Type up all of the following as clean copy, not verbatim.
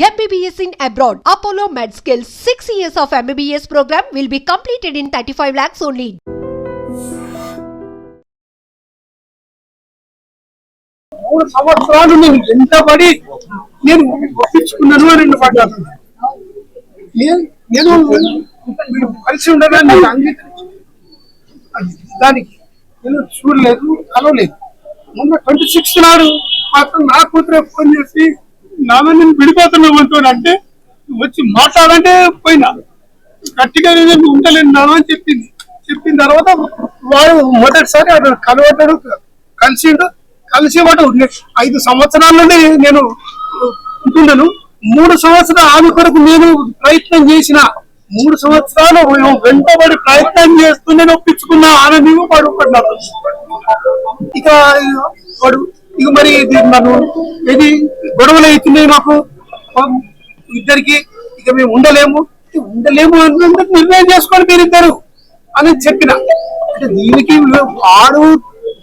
MBBS in abroad. Apollo MedSkills 6 years of MBBS program will be completed in 35 lakhs only. సంవత్సరాలు నేను ఎంత పడి నేను ఒప్పించుకున్నాను అని పడ్డాను. నేను కలిసి ఉండగానే నేను అంగీకరించాను. దానికి నేను చూడలేదు, కలవలేదు. మొన్న 26 నాడు మాత్రం నా కూతురు ఫోన్ చేసి నాన్న నేను విడిపోతున్నావు అంటే వచ్చి మాట్లాడంటే పోయినా గట్టిగా నేను ఉండలేను నాన్న అని చెప్పింది. చెప్పిన తర్వాత వాడు మొదటిసారి అతను కలవటాడు, కలిసి వాడు 5 సంవత్సరాల నుండి నేను ఉంటున్నాను. 3 సంవత్సరాలు ఆమె కొరకు నేను ప్రయత్నం చేసిన, 3 సంవత్సరాలు వెంటబడి ప్రయత్నం చేస్తూ నేను ఒప్పించుకున్నా. ఆనందం వాడు పడ్డాడు. ఇక వాడు ఇక మరి నన్ను ఏది గొడవలు అవుతున్నాయి మాకు ఇద్దరికి, ఇక మేము ఉండలేము అని నిర్ణయం చేసుకొని మీరిద్దరు అని చెప్పిన. అంటే దీనికి వాడు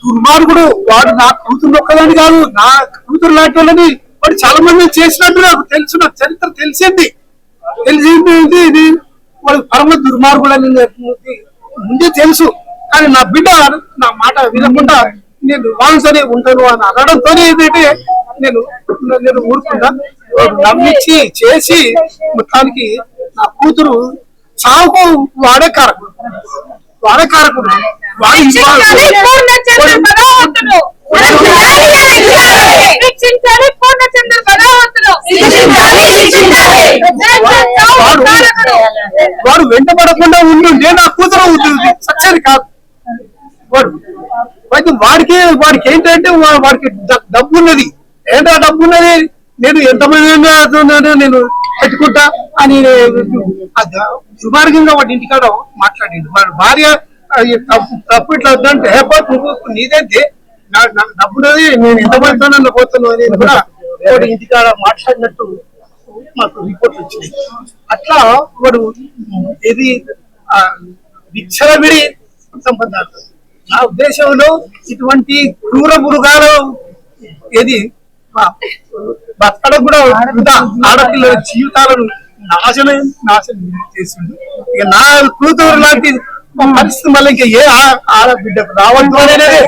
దుర్మార్గుడు, వాడు నా కూతురు ఒక్కదాని కాదు, నా కూతురు లాంటి వాళ్ళని వాడు చాలా మంది చేసినట్టు నాకు తెలుసు, నాకు చరిత్ర తెలిసింది. ఇది వాడు పరమ దుర్మార్గుడు అని ముందే తెలుసు. కానీ నా బిడ్డ నా మాట వినకుండా నేను వాంసనే ఉంటాను అని అనడంతోనే ఏంటంటే నేను ఊరుకున్నా. నమ్మించి చేసి మొత్తానికి నా కూతురు చావుకు వాడే కారకుడు. వాడు వెంటబడకుండా ఉండుంటే నా కూతురు ఉంటుంది, సచ్చేది కాదు. వాడికి ఏంటంటే వాడికి డబ్బు ఉన్నది. ఏంటో డబ్బు ఉన్నది, నేను ఎంతమంది నేను పెట్టుకుంటా అని సుమార్గంగా వాడి ఇంటికాడ మాట్లాడింది. వాడి భార్య తప్పు ఇట్లా వద్దంటే నీదేంటి, నాకు డబ్బు ఉన్నది, నేను ఎంతమందితో పోతాను అనేది కూడా వాడి ఇంటికాడ మాట్లాడినట్టు మాకు రిపోర్ట్ వచ్చింది. అట్లా వాడు ఇది విచ్చలవిడి సంబంధాలు. నా ఉద్దేశంలో ఇటువంటి క్రూర మృగాలు ఏది బతకడం కూడా ఆడపిల్లల జీవితాలను నాశనం చేసిండు. ఇక నా కూతురు లాంటి పరిస్థితి మళ్ళీ ఇంకా ఏ ఆడబిడ్డకు రావద్దు అనేది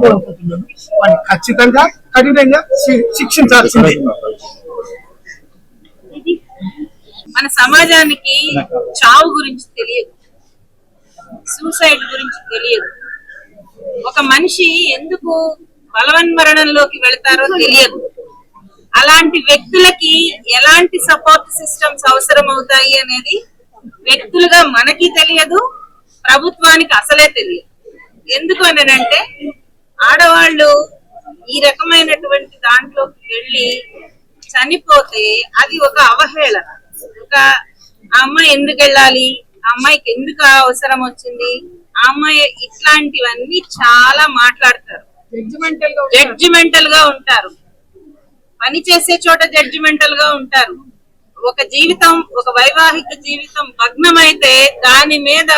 వాడిని ఖచ్చితంగా కఠినంగా శిక్షించాల్సిందే. మన సమాజానికి చావు గురించి తెలియదు, సూసైడ్ గురించి తెలియదు, ఒక మనిషి ఎందుకు బలవన్మరణంలోకి వెళతారో తెలియదు. అలాంటి వ్యక్తులకి ఎలాంటి సపోర్ట్ సిస్టమ్స్ అవసరం అవుతాయి అనేది వ్యక్తులుగా మనకి తెలియదు, ప్రభుత్వానికి అసలే తెలియదు. ఎందుకు అనంటే ఆడవాళ్ళు ఈ రకమైనటువంటి దాంట్లోకి వెళ్ళి చనిపోతే అది ఒక అవహేళన. ఒక ఆ అమ్మాయి ఎందుకు వెళ్ళాలి, ఆ అమ్మాయికి ఎందుకు అవసరం వచ్చింది, ఆ అమ్మాయి ఇట్లాంటివన్నీ చాలా మాట్లాడతారు. జడ్జిమెంటల్ గా ఉంటారు, పని చేసే చోట జడ్జిమెంటల్ గా ఉంటారు. ఒక జీవితం, ఒక వైవాహిక జీవితం భగ్నమైతే దాని మీద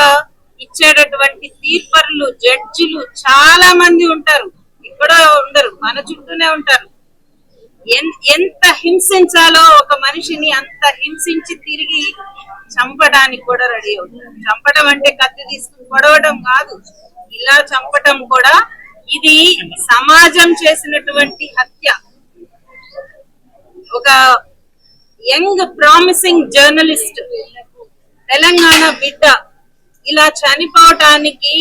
ఇచ్చేటటువంటి తీర్పర్లు, జడ్జిలు చాలా మంది ఉంటారు. ఎక్కడో ఉండరు, మన చుట్టూనే ఉంటారు. ఎంత హింసించాలో ఒక మనిషిని అంత హింసించి తిరిగి చంపడానికి కూడా రెడీ అవుతారు. చంపడం అంటే కత్తి తీసుకుని పొడవడం కాదు, ఇలా చంపటం కూడా. ఇది సమాజం చేసినటువంటి హత్య. ఒక యంగ్ ప్రామిసింగ్ జర్నలిస్ట్, తెలంగాణ బిడ్డ ఇలా చనిపోవటానికి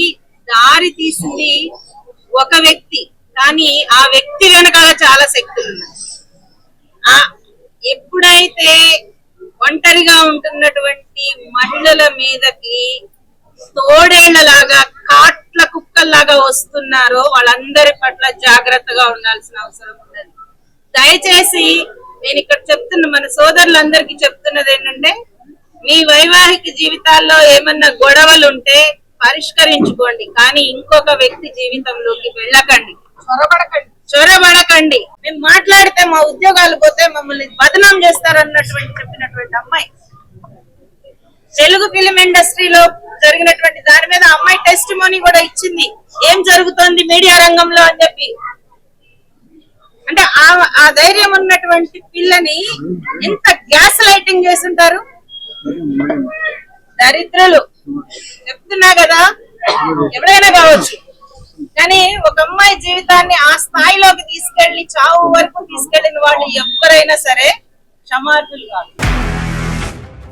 దారి తీసింది ఒక వ్యక్తి. కానీ ఆ వ్యక్తి వెనకాల చాలా శక్తులు ఉన్నాయి. ఎప్పుడైతే ఒంటరిగా ఉంటున్నటువంటి మహిళల మీదకి తోడేళ్లలాగా, కాట్ల కుక్కల్లాగా వస్తున్నారో వాళ్ళందరి పట్ల జాగ్రత్తగా ఉండాల్సిన అవసరం ఉన్నది. దయచేసి నేను ఇక్కడ చెప్తున్న మన సోదరులందరికీ చెప్తున్నది ఏంటంటే, మీ వైవాహిక జీవితాల్లో ఏమన్నా గొడవలు ఉంటే పరిష్కరించుకోండి, కానీ ఇంకొక వ్యక్తి జీవితంలోకి వెళ్ళకండి, చొరబడకండి. మేము మాట్లాడితే మా ఉద్యోగాలు పోతే మమ్మల్ని బదనాం చేస్తారన్నటువంటి చెప్పినటువంటి అమ్మాయి తెలుగు ఫిలిం ఇండస్ట్రీలో జరిగినటువంటి దాని మీద అమ్మాయి టెస్టిమోనీ కూడా ఇచ్చింది, ఏం జరుగుతోంది మీడియా రంగంలో అని చెప్పి. అంటే ఆ ధైర్యం ఉన్నటువంటి పిల్లని ఎంత గ్యాస్ లైటింగ్ చేస్తుంటారు దరిద్రులు. చెప్తున్నా కదా, ఎవరైనా కావచ్చు, కానీ ఒక అమ్మాయి జీవితాన్ని ఆ స్థాయిలోకి తీసుకెళ్లి చావు వరకు తీసుకెళ్లిన వాళ్ళు ఎవరైనా సరే క్షమార్హులు కాదు.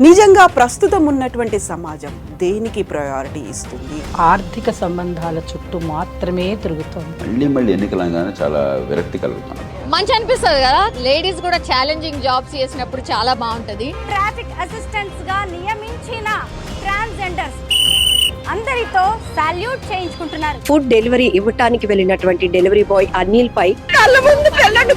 నిజంగా ప్రస్తుతం ఉన్నటువంటి సమాజం దేనికి ప్రయారిటీ ఇస్తుంది? ఆర్థిక సంబంధాల చుట్టూ మాత్రమే తిరుగుతోంది. మళ్ళీ ఎన్నికలంగానే చాలా విరక్తి కలుగుతున్నాం. మంచి అనిపిస్తుంది కదా, లేడీస్ కూడా ఛాలెంజింగ్ జాబ్స్ చేసినప్పుడు చాలా బాగుంటది. ట్రాఫిక్ అసిస్టెంట్స్ గా నియమించిన ట్రాన్స్జెండర్స్ అందరితో సాల్యూట్ చేయించుకుంటున్నారు. ఫుడ్ డెలివరీ ఇవ్వటానికి వెళ్ళినటువంటి డెలివరీ బాయ్ అనిల్ పై కళ్ళ ముందు పెళ్ళండి